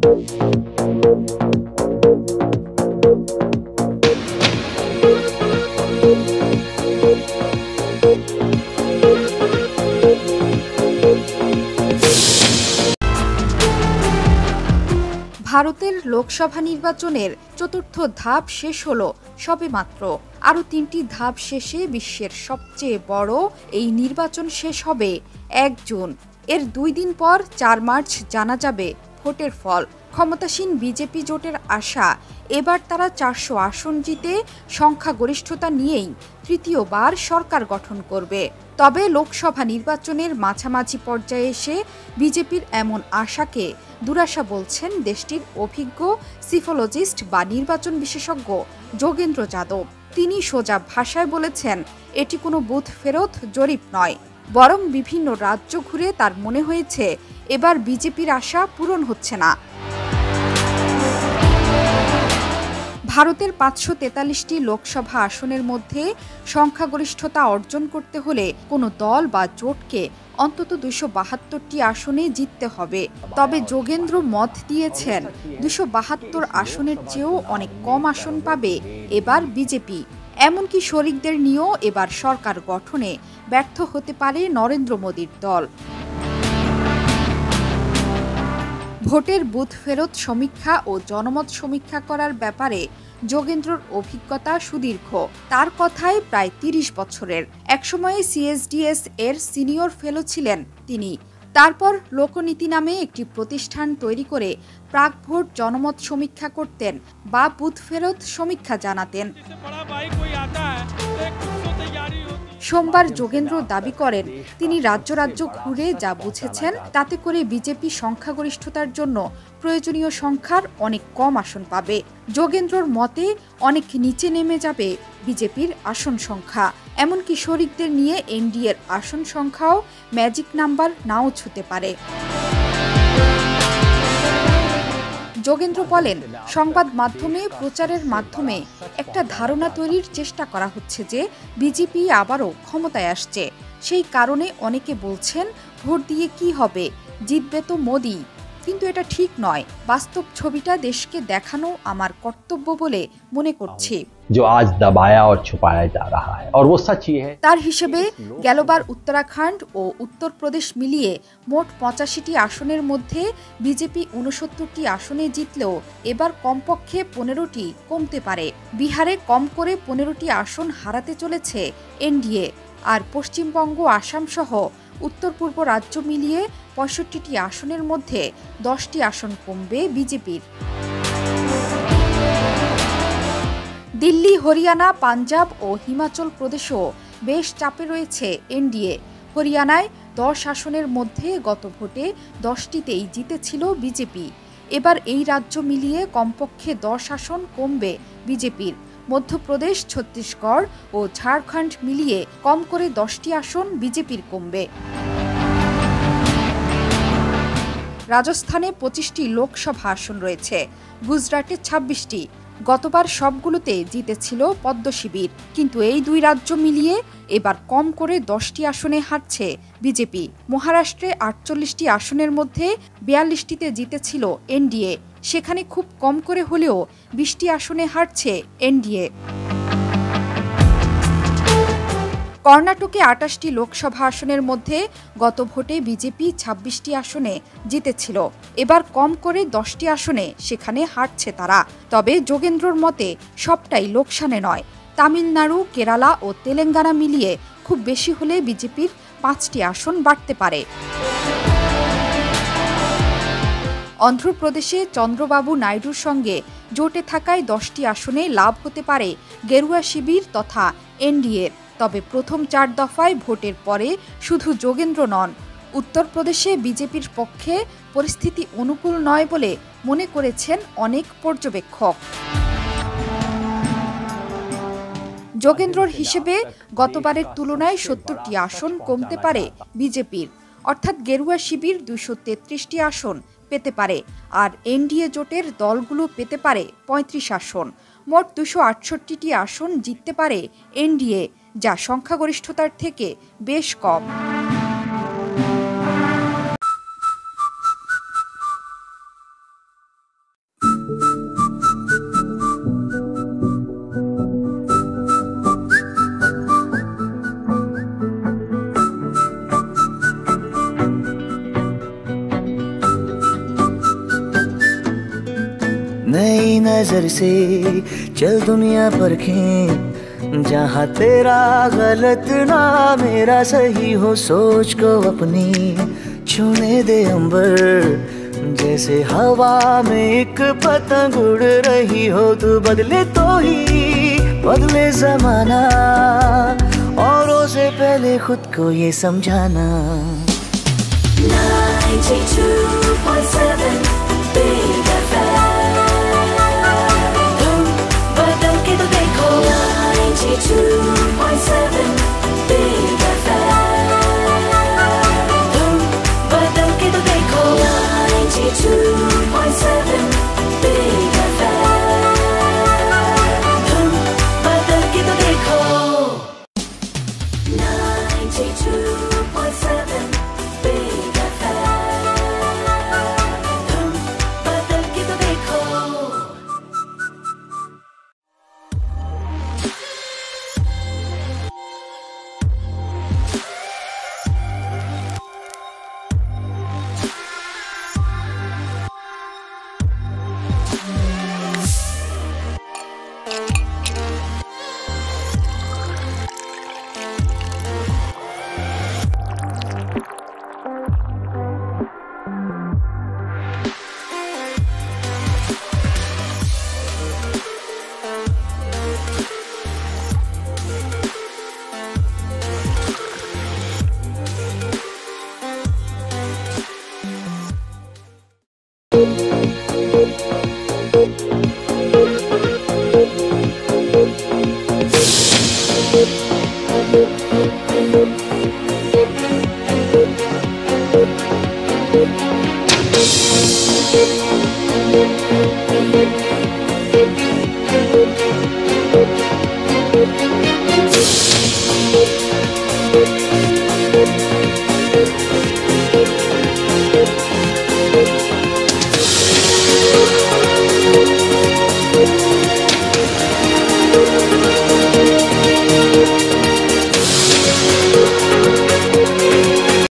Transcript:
ভারতের লোকসভা নির্বাচনের চতুর্থ ধাপ শেষ হলো সবেমাত্র। আরও ৩টি ধাপ শেষে বিশ্বের সবচেয়ে বড় এই নির্বাচন শেষ হবে ১ জুন। এর ২ দিন পর ৪ মার্চ জানা যাবে ভোটের ফল। ক্ষমতাসীন বিজেপি জোটের আশা, এবার তারা ৪০০ আসন জিতে সংখ্যাগরিষ্ঠতা নিয়েই তৃতীয়বার সরকার গঠন করবে। তবে লোকসভা নির্বাচনের মাঝামাঝি পর্যায়ে এসে বিজেপির এমন আশাকে দুরাশা বলছেন দেশটির অভিজ্ঞ সিফোলজিস্ট বা নির্বাচন বিশেষজ্ঞ যোগেন্দ্র যাদব। তিনি সোজা ভাষায় বলেছেন, এটি কোনো বুথ ফেরত জরিপ নয়, বরং বিভিন্ন রাজ্য ঘুরে তার মনে হয়েছে এবার বিজেপির আশা পূরণ হচ্ছে না। ভারতের ৫৪৩টি লোকসভা আসনের মধ্যে সংখ্যাগরিষ্ঠতা অর্জন করতে হলে কোনো দল বা জোটকে অন্তত ২৭২টি আসনে জিততে হবে। তবে যোগেন্দ্র মত দিয়েছেন ২৭২ আসনের চেয়েও অনেক কম আসন পাবে এবার বিজেপি। এমনকি শরিকদের নিয়েও এবার সরকার গঠনে ব্যর্থ হতে পারে নরেন্দ্র মোদীর দল। ভোটের বুথ ফেরত সমীক্ষা ও জনমত সমীক্ষা করার ব্যাপারে যোগেন্দ্রর অভিজ্ঞতা সুদীর্ঘ। তার কথায় প্রায় ৩০ বছরের। একসময়ে সিএসডিএস এর সিনিয়র ফেলো ছিলেন তিনি। তারপর লোকনীতি নামে একটি প্রতিষ্ঠান তৈরি করে প্রাক ভোট জনমত সমীক্ষা করতেন বা বুথ ফেরত সমীক্ষা জানাতেন। সোমবার যোগেন্দ্র দাবি করেন, তিনি রাজ্য রাজ্য ঘুরে যা বুঝেছেন তাতে করে বিজেপি সংখ্যাগরিষ্ঠতার জন্য প্রয়োজনীয় সংখ্যার অনেক কম আসন পাবে। যোগেন্দ্রর মতে অনেক নিচে নেমে যাবে বিজেপির আসন সংখ্যা। এমনকি শরিকদের নিয়ে এনডিএর আসন সংখ্যাও ম্যাজিক নাম্বার নাও ছুঁতে পারে। যোগেন্দ্র বলেন, সংবাদ মাধ্যমে প্রচারের মাধ্যমে একটা ধারণা তৈরির চেষ্টা করা হচ্ছে যে বিজেপি আবারও ক্ষমতায় আসছে। সেই কারণে অনেকে বলছেন ভোট দিয়ে কি হবে, জিতবে তো মোদি। কিন্তু এটা ঠিক নয়। বাস্তব ছবিটা দেশকে দেখানো আমার কর্তব্য বলে মনে করছি। তার হিসেবে গেলবার উত্তরাখণ্ড ও উত্তরপ্রদেশ মিলিয়ে মোট ৮৫টি আসনের মধ্যে বিজেপি ৬৯টি আসনে জিতলেও এবার কমপক্ষে ১৫টি কমতে পারে। বিহারে কম করে ১৫টি আসন হারাতে চলেছে এনডিএ। আর পশ্চিমবঙ্গ, আসাম সহ উত্তর পূর্ব রাজ্য মিলিয়ে ৬৫টি আসনের মধ্যে ১০টি আসন কমবে বিজেপির। দিল্লি, হরিয়ানা, পাঞ্জাব ও হিমাচল প্রদেশও বেশ চাপে রয়েছে এনডিএ। হরিয়ানায় ১০ আসনের মধ্যে গত ভোটে ১০টিতেই জিতেছিল বিজেপি। এবার এই রাজ্য মিলিয়ে কমপক্ষে ১০ আসন কমবে বিজেপির। মধ্যপ্রদেশ, ছত্তিশগড় ও ঝাড়খণ্ড মিলিয়ে কম করে ১০টি আসন বিজেপির কমবে। রাজস্থানে ২৫টি লোকসভা আসন রয়েছে, গুজরাটে ২৬টি। গতবার সবগুলোতে জিতেছিল পদ্ম শিবির। কিন্তু এই দুই রাজ্য মিলিয়ে এবার কম করে 10টি আসনে হারছে বিজেপি। মহারাষ্ট্রে 48টি আসনের মধ্যে 42টিতে জিতেছিল এনডিএ। সেখানে খুব কম করে হলেও 20টি আসনে হারছে এনডিএ। কর্ণাটকে 28টি লোকসভা আসনের মধ্যে গত ভোটে বিজেপি 26টি আসনে জিতেছিল। এবার কম করে 10টি আসনে সেখানে হারছে তারা। তবে যোগেন্দ্রর মতে সবটাই লোকসানে নয়। তামিলনাড়ু, কেরালা ও তেলেঙ্গানা মিলিয়ে খুব বেশি হলে বিজেপির 5টি আসন বাড়তে পারে। অন্ধ্রপ্রদেশে চন্দ্রবাবু নাইডুর সঙ্গে জোটে থাকায় 10টি আসনে লাভ হতে পারে গেরুয়া শিবির তথা এনডিএর। তবে প্রথম 4 দফায় ভোটের পরে শুধু যোগেন্দ্র নন, উত্তরপ্রদেশে বিজেপির পক্ষে পরিস্থিতি অনুকূল নয় বলে মনে করেছেন অনেক পর্যবেক্ষক। যোগেন্দ্রর হিসেবে গতবারের তুলনায় 70টি আসন কমতে পারে বিজেপির, অর্থাৎ গেরুয়া শিবির 233টি আসন পেতে পারে আর এনডিএ জোটের দলগুলো পেতে পারে 35 আসন। মোট 268টি আসন জিততে পারে এনডিএ, যা সংখ্যাগরিষ্ঠতার থেকে বেশ কম। नई नजर से चल दुनिया परखें, जहाँ तेरा गलत ना मेरा सही हो, सोच को अपनी छूने दे अंबर, जैसे हवा में एक पतंग उड़ रही हो। तू बदले तो ही बदले जमाना, औरों से पहले खुद को ये समझाना। 92.7 Big FM, तुम बदल के तो देखो। 92.7 Big FM, तुम बदल के तो देखो। 92.7 Big FM, तुम बदल के तो देखो। 92.7 Big FM, तुम बदल के तो देखो।